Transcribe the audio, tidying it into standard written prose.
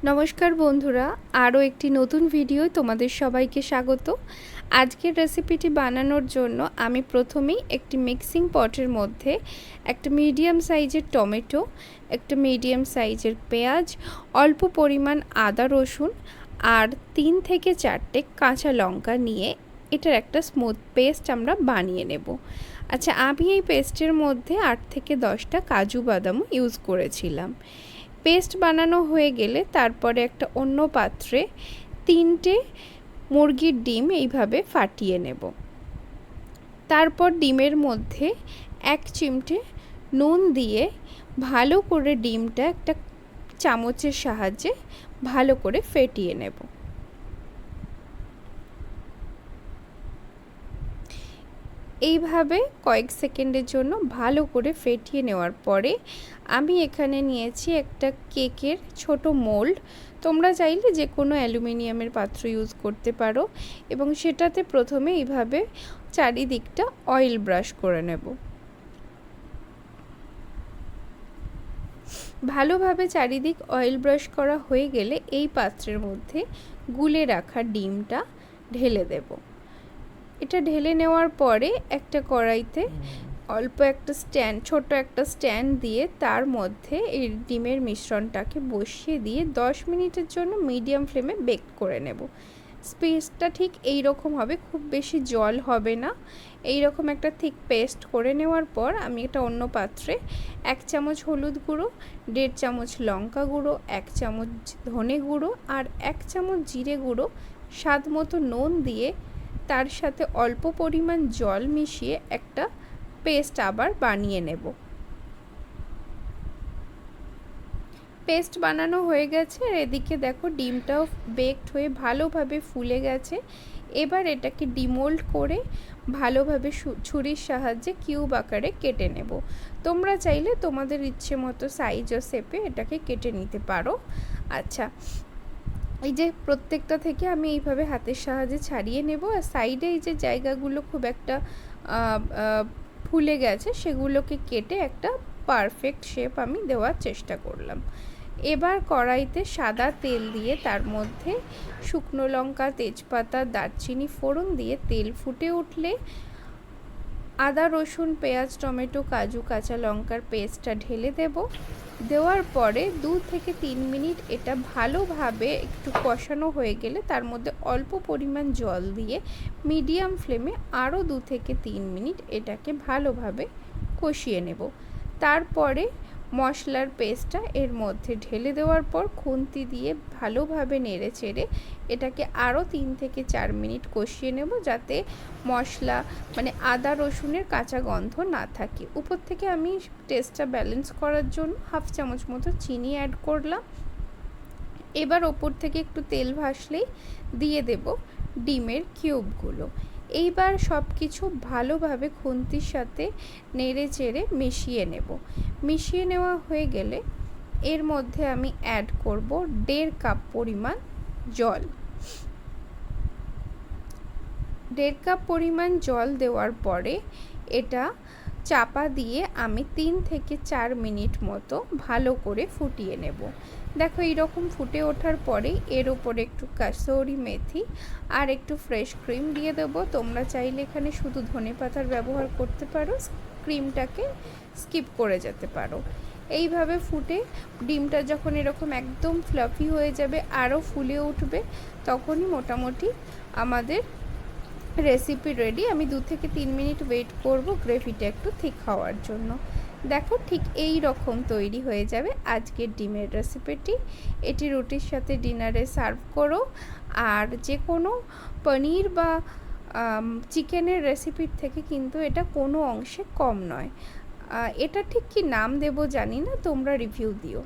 নমস্কার বন্ধুরা, আরও একটি নতুন ভিডিও তোমাদের সবাইকে স্বাগত। আজকের রেসিপিটি বানানোর জন্য আমি প্রথমেই একটি মিক্সিং পটের মধ্যে একটা মিডিয়াম সাইজের টমেটো, একটা মিডিয়াম সাইজের পেঁয়াজ, অল্প পরিমাণ আদা রসুন আর 3 থেকে 4টে কাঁচা লঙ্কা নিয়ে এটার একটা স্মুথ পেস্ট আমরা বানিয়ে নেব। আচ্ছা, আমি এই পেস্টের মধ্যে 8 থেকে 10টা কাজু বাদামও ইউজ করেছিলাম। পেস্ট বানানো হয়ে গেলে তারপরে একটা অন্য পাত্রে 3টে মুরগির ডিম এইভাবে ফাটিয়ে নেব। তারপর ডিমের মধ্যে 1 চিমটে নুন দিয়ে ভালো করে ডিমটা একটা চামচের সাহায্যে ভালো করে ফেটিয়ে নেব। এইভাবে কয়েক সেকেন্ডের জন্য ভালো করে ফেটিয়ে নেওয়ার পরে আমি এখানে নিয়েছি একটা কেকের ছোট মোল্ড। তোমরা চাইলে যে কোনো অ্যালুমিনিয়ামের পাত্র ইউজ করতে পারো এবং সেটাতে প্রথমে এইভাবে চারিদিকটা অয়েল ব্রাশ করে নেব। ভালোভাবে চারিদিক অয়েল ব্রাশ করা হয়ে গেলে এই পাত্রের মধ্যে গুলে রাখা ডিমটা ঢেলে দেব। এটা ঢেলে নেওয়ার পরে একটা কড়াইতে অল্প একটা ছোট একটা স্ট্যান্ড দিয়ে তার মধ্যে এই ডিমের মিশ্রণটাকে বসিয়ে দিয়ে 10 মিনিটের জন্য মিডিয়াম ফ্লেমে বেক করে নেব। পেস্টটা ঠিক এই রকম হবে, খুব বেশি জল হবে না। এই রকম একটা থিক পেস্ট করে নেওয়ার পর আমি এটা অন্য পাত্রে 1 চামচ হলুদ গুঁড়ো, 1.5 চামচ লঙ্কা গুঁড়ো, 1 চামচ ধনে গুঁড়ো আর 1 চামচ জিরে গুঁড়ো, স্বাদ মতো নুন দিয়ে তার সাথে অল্প পরিমাণ জল মিশিয়ে একটা পেস্ট আবার বানিয়ে নেব। পেস্ট বানানো হয়ে গেছে আর এদিকে দেখো ডিমটাও বেকড হয়ে ভালোভাবে ফুলে গেছে। এবার এটাকে ডিমোল্ড করে ভালোভাবে ছুরির সাহায্যে কিউব আকারে কেটে নেব। তোমরা চাইলে তোমাদের ইচ্ছে মতো সাইজ ও শেপে এটাকে কেটে নিতে পারো। আচ্ছা, এই যে প্রত্যেকটা থেকে আমি এইভাবে হাতের সাহায্যে ছাড়িয়ে নেব আর সাইডে এই যে জায়গাগুলো খুব একটা ফুলে গেছে সেগুলোকে কেটে একটা পারফেক্ট শেপ আমি দেওয়ার চেষ্টা করলাম। এবার কড়াইতে সাদা তেল দিয়ে তার মধ্যে শুকনো লঙ্কা, তেজপাতা, দারচিনি ফোড়ন দিয়ে তেল ফুটে উঠলে আদা রসুন, পেঁয়াজ, টমেটো, কাজু, কাঁচা লঙ্কার পেস্টটা ঢেলে দেব। দেওয়ার পরে 2 থেকে 3 মিনিট এটা ভালোভাবে একটু কষানো হয়ে গেলে তার মধ্যে অল্প পরিমাণ জল দিয়ে মিডিয়াম ফ্লেমে আরও 2 থেকে 3 মিনিট এটাকে ভালোভাবে কষিয়ে নেব। তারপরে মশলার পেস্টটা এর মধ্যে ঢেলে দেওয়ার পর খুন্তি দিয়ে ভালোভাবে নেড়ে চেড়ে এটাকে আরও 3 থেকে 4 মিনিট কষিয়ে নেব, যাতে মশলা মানে আদা রসুনের কাঁচা গন্ধ না থাকে। উপর থেকে আমি টেস্টটা ব্যালেন্স করার জন্য 1/2 চামচ মতো চিনি অ্যাড করলাম। এবার ওপর থেকে একটু তেল ভাসলেই দিয়ে দেব ডিমের কিউবগুলো। এইবার সব কিছু ভালোভাবে খুন্তির সাথে নেড়ে চেড়ে মিশিয়ে নেব। মিশিয়ে নেওয়া হয়ে গেলে এর মধ্যে আমি অ্যাড করব 1.5 কাপ পরিমাণ জল। 1.5 কাপ পরিমাণ জল দেওয়ার পরে এটা চাপা দিয়ে আমি 3 থেকে 4 মিনিট মতো ভালো করে ফুটিয়ে নেব। দেখো এইরকম ফুটে ওঠার পরে এর উপরে একটু কাসুরি মেথি আর একটু ফ্রেশ ক্রিম দিয়ে দেবো। তোমরা চাইলে এখানে শুধু ধনেপাতার ব্যবহার করতে পারো, ক্রিমটাকে স্কিপ করে যেতে পারো। এইভাবে ফুটে ডিমটা যখন এরকম একদম ফ্লাফি হয়ে যাবে, আরও ফুলে উঠবে, তখনই মোটামুটি আমাদের রেসিপি রেডি। আমি 2 থেকে 3 মিনিট ওয়েট করব গ্রেভিটা একটু থিক হওয়ার জন্য। দেখো ঠিক এই রকম তৈরি হয়ে যাবে আজকের ডিমের রেসিপিটি। এটি রুটির সাথে ডিনারে সার্ভ করো। আর যে কোনো পনির বা চিকেনের রেসিপির থেকে কিন্তু এটা কোনো অংশে কম নয়। এটা ঠিক কি নাম দেবো জানি না, তোমরা রিভিউ দিও।